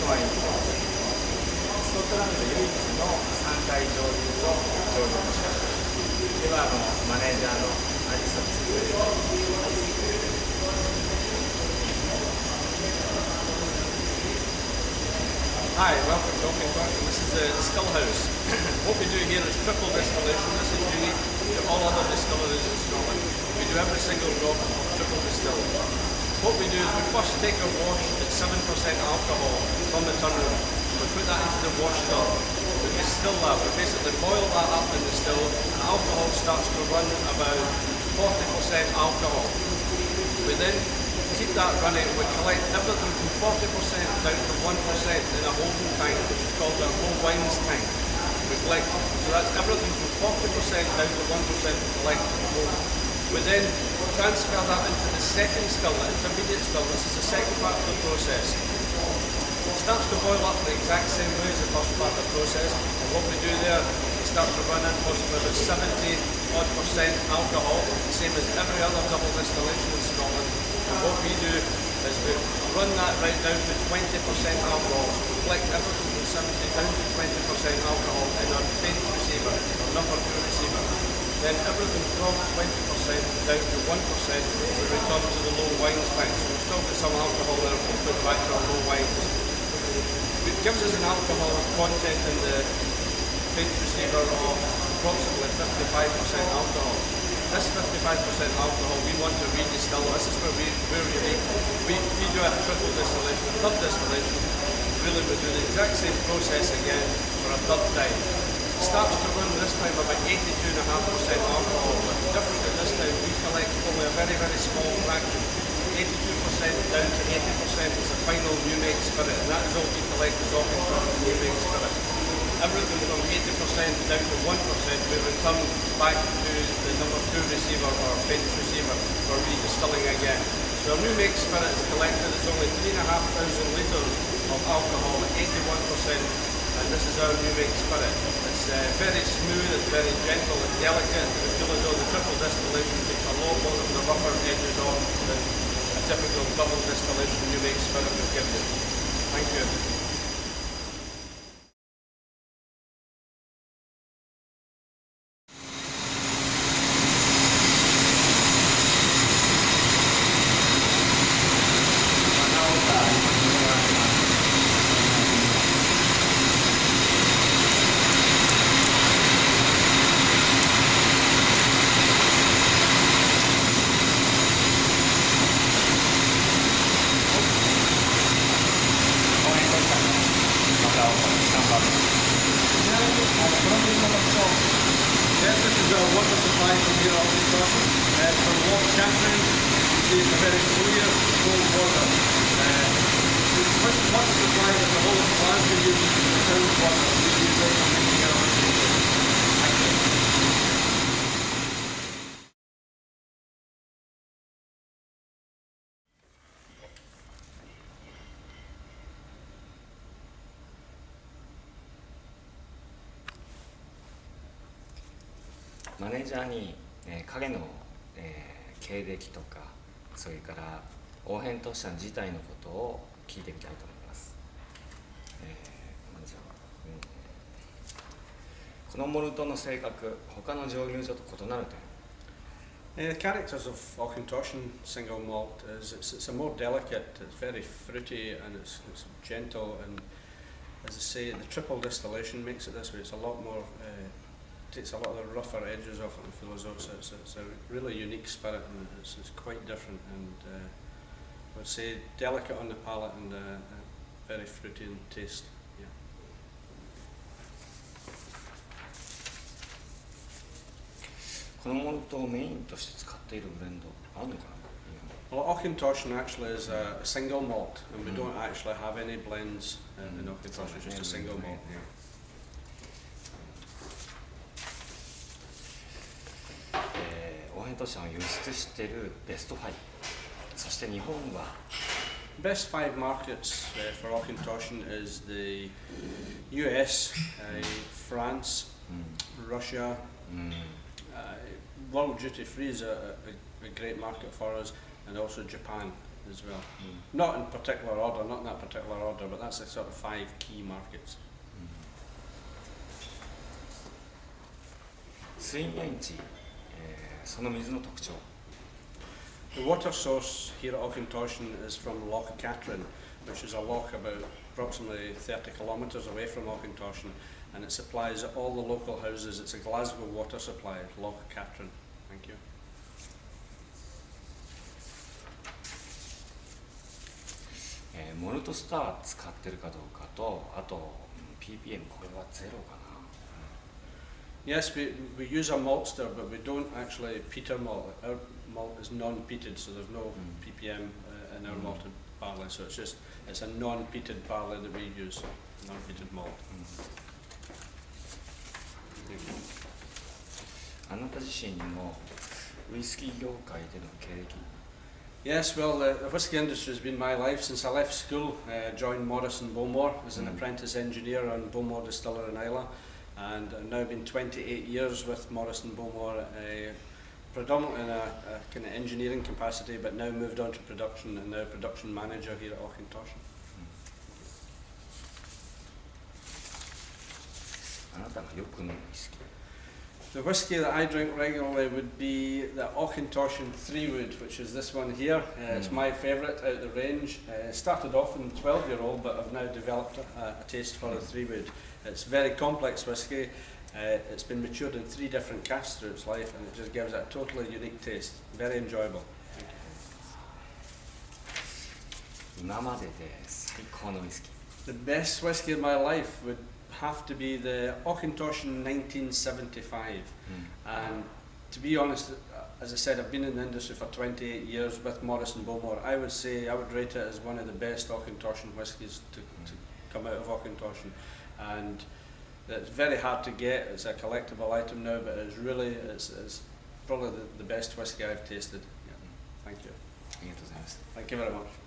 のワインです。スコットランドで唯一の3大蒸留所醸造の社ではマネージャーのアリソンです。Hi, welcome to Oaken Garden. This is the still house. What we do here is triple distillation. This is unique to all other distilleries in Scotland. We do every single drop triple distilled. What we do is we first take a wash at 7% alcohol from the turnaround. We put that into the wash tub. We distill that. We basically boil that up in the still, and alcohol starts to run about 40% alcohol. We then keep that running. We collect everything from 40% down to 1% in a holding tank, which is called a whole wines tank. We collect, so that's everything from 40% down to 1% we collect from the hold. We then transfer that into the second still, the intermediate still. This is the second part of the process. It starts to boil up the exact same way as the first part of the process, and what we do there, it starts to run in possibly about 70% alcohol, same as every other double distillation in Scotland. And what we do is we run that right down to 20% alcohol. So we collect everything from 70 down to 20% alcohol in our faint receiver, our number 2 receiver. Then everything from 20% down to 1% we return to the low wines tank. So we've still got some alcohol there, we'll put back to our low wines. It gives us an alcohol content in the faint receiver of approximately 55% alcohol. This 55% alcohol we want to redistill. This is where we're unique. We do a triple distillation, a third distillation. Really we do the exact same process again for a third time. It starts to run this time about 82.5% alcohol, but different at this time we collect only a very, very small fraction. 82% down to 80% is the final new make spirit, and that is all we collect is all new make spirit. Everything from 80% down to 1% we return back to the number 2 receiver or faint receiver for redistilling again. So our new make spirit is collected, it's only 3,500 litres of alcohol at 81%, and this is our new make spirit. It's very smooth, it's very gentle, it's delicate. We feel as though the triple distillation takes a lot more of the rougher edges off than a typical double distillation new make spirit would give you. Thank you. Yes, this is our water supply from here off the top. From Loch Champion, you see it's a very clear, cold water. This water supply that the whole of Glasgow uses is the town water. We use it for making our own drinks. Thank you. マネージャーに、影の、経歴とかそれからオーヘントッシャン自体のことを聞いてみたいと思います。マネージャーは、このモルトの性格、他の蒸留所と異なる点。The characters of Auchentoshan single malt is it's a more delicate, it's very fruity and it's gentle, and as I say, the triple distillation makes it this way. It's a lot more, takes a lot of the rougher edges off it and feels as though it's a really unique spirit, and it's quite different, and I would say delicate on the palate and very fruity in taste. Yeah. このモルトをメインとして使っているブレンドあるのかな？ Well, Auchentoshan actually is a single malt, and we don't actually have any blends in Auchentoshan. It's just a single malt. オーヘントッシャンを輸出しているベスト5、そして日本は Best 5 markets for Auchentoshan is the US, France, Russia. World duty free is a great market for us, and also Japan. as well. Not in particular order, not in that particular order, but that's the sort of 5 key markets. 水源地、その水の特徴。 The water source here at Auchentoshan is from Loch Catrin, which is a loch about approximately 30 kilometres away from Auchentoshan, and it supplies all the local houses. It's a Glasgow water supply, Loch Catrin. Thank you. モルトスター使ってるかどうかと、あと ppm これはゼロかな。 Yes, we use a maltster, but we don't actually peter malt. Our malt is non-peated, so there's no ppm in our malted barley. So it's a non-peated barley that we use, non-peated malt. あなた自身のウイスキー業界での経歴。 Yes, well, the whisky industry has been my life since I left school. Joined Morrison Bowmore as an apprentice engineer on Bowmore Distiller in Islay, and I've now been 28 years with Morrison Bowmore, predominantly in a kind of engineering capacity, but now moved on to production and now production manager here at Auchentoshan. あなたがよく飲むウイスキー。 The whisky that I drink regularly would be the Auchentoshan 3-wood, which is this one here. It's my favourite out of the range. Started off in 12-year-old, but I've now developed a taste for the 3-wood. It's very complex whisky. It's been matured in 3 different casks through its life, and it just gives it a totally unique taste. Very enjoyable. 今までで最高のウイスキー。 The best whisky of my life would have to be the Auchentoshan 1975. And to be honest, as I said, I've been in the industry for 28 years with Morrison Bowmore. I would rate it as one of the best Auchentoshan whiskies to come out of Auchentoshan. And it's very hard to get. It's a collectible item now, but it's probably the best whisky I've tasted. Yeah. Thank you. ありがとうございます。 Thank you very much.